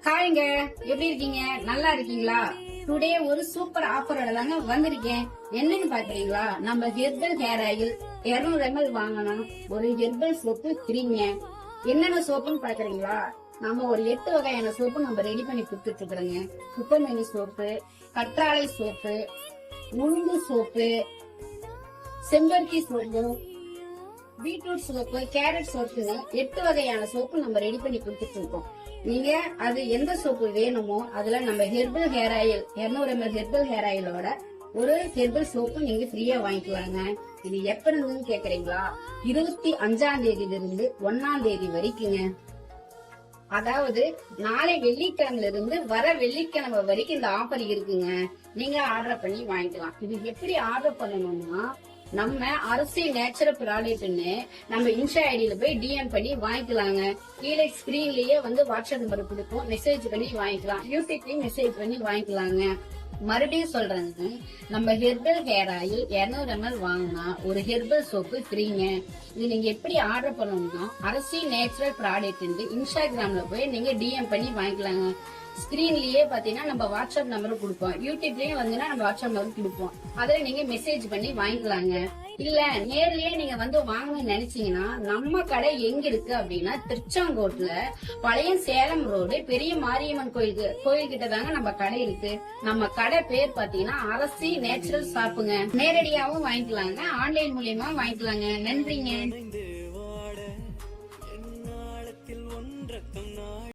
ஹாய்ங்க, எப்படி இருக்கீங்க? நல்லா இருக்கீங்களா? டுடே ஒரு சூப்பர் ஆஃபரோட தாங்க வந்திருக்கேன். என்னன்னு பாக்குறீங்களா? நம்ம ஹெர்பல் ஹேர் ஆயில் 200 ml வாங்கினா ஒரு ஹெர்பல் சோப்பு ஃப்ரீங்க. என்னென்ன சோப்புன்னு பாக்குறீங்களா? நம்ம ஒரு 8 வகையான சோப்பு நம்ம ரெடி பண்ணி கொடுத்துட்டு இருக்கிறோங்க. குப்பைமேனி சோப்பு, கற்றாழை சோப்பு, உளுந்து சோப்பு, செம்பருத்தி soap, beetroot soap, carrot soap, 8 வகையான சோப்பு நம்ம ரெடி பண்ணி கொடுத்துட்டு இருக்கோம். நீங்க அது எந்த சோப்பு வேணுமோ அதுல நம்ம herbal hair oil 200 ml herbal hair ஆயிலோட ஒரு ஹெர்பல் சோப்பு நீங்க ஃப்ரீயா வாங்கிக்கலாங்க. இது எப்ப இருந்துன்னு கேக்குறீங்களா? 25ஆம் தேதியில இருந்து 1ஆம் தேதி வரைக்குங்க. அதாவது நாளை வெள்ளிக்கிழமையில இருந்து வர வெள்ளிக்கிழமை வரைக்கும் இந்த ஆஃபர் இருக்குங்க. நீங்க ஆர்டர் பண்ணி வாங்கிக்கலாம். இது எப்படி ஆர்டர் பண்ணணும்னா, நம்ம அரசி நேச்சுரல் ப்ராடக்ட்னு நம்ம இன்ஸ்டா ஐடியில போய் டிஎம் பண்ணி வாங்கிக்கலாங்க. கீழே ஸ்கிரீன்லயே வாட்ஸ்அப் நம்பர் கொடுப்போம், மெசேஜ் பண்ணி வாங்கிக்கலாம். யூடியூப்லயும் மெசேஜ் பண்ணி வாங்கிக்கலாங்க. மறுபடியும் சொல்றேங்க, நம்ம ஹெர்பல் ஹேர் ஆயில் 200 ml வாங்கினா ஒரு ஹெர்பல் சோப்பு ஃப்ரீங்க. இது நீங்க எப்படி ஆர்டர் பண்ணணும்னா, அரசி நேச்சுரல் ப்ராடக்ட் இன்ஸ்டாகிராம்ல போய் நீங்க டிஎம் பண்ணி வாங்கிக்கலாங்க. ஸ்கிரீன்லயே பாத்தீங்கன்னா நம்ம வாட்ஸ்அப் நம்பர் கொடுப்போம், யூடியூப்லயும் நம்ம வாட்ஸ்அப் நம்பர் கொடுப்போம். அதுல நீங்க மெசேஜ் பண்ணி வாங்கிக்கலாங்க. இல்ல நேர்லயே நீங்க வாங்கணும்னு நினைச்சீங்கன்னா, நம்ம கடை எங்க இருக்கு அப்படின்னா திருச்செங்கோட்டுல பழைய சேலம் ரோடு பெரிய மாரியம்மன் கோயில் கிட்ட தாங்க நம்ம கடை இருக்கு. நம்ம கடை பேர் பாத்தீங்கன்னா அரசி நேச்சுரல் ஷாப்புங்க. நேரடியாவும் வாங்கிக்கலாங்க, ஆன்லைன் மூலியமா வாங்கிக்கலாங்க. நன்றிங்க.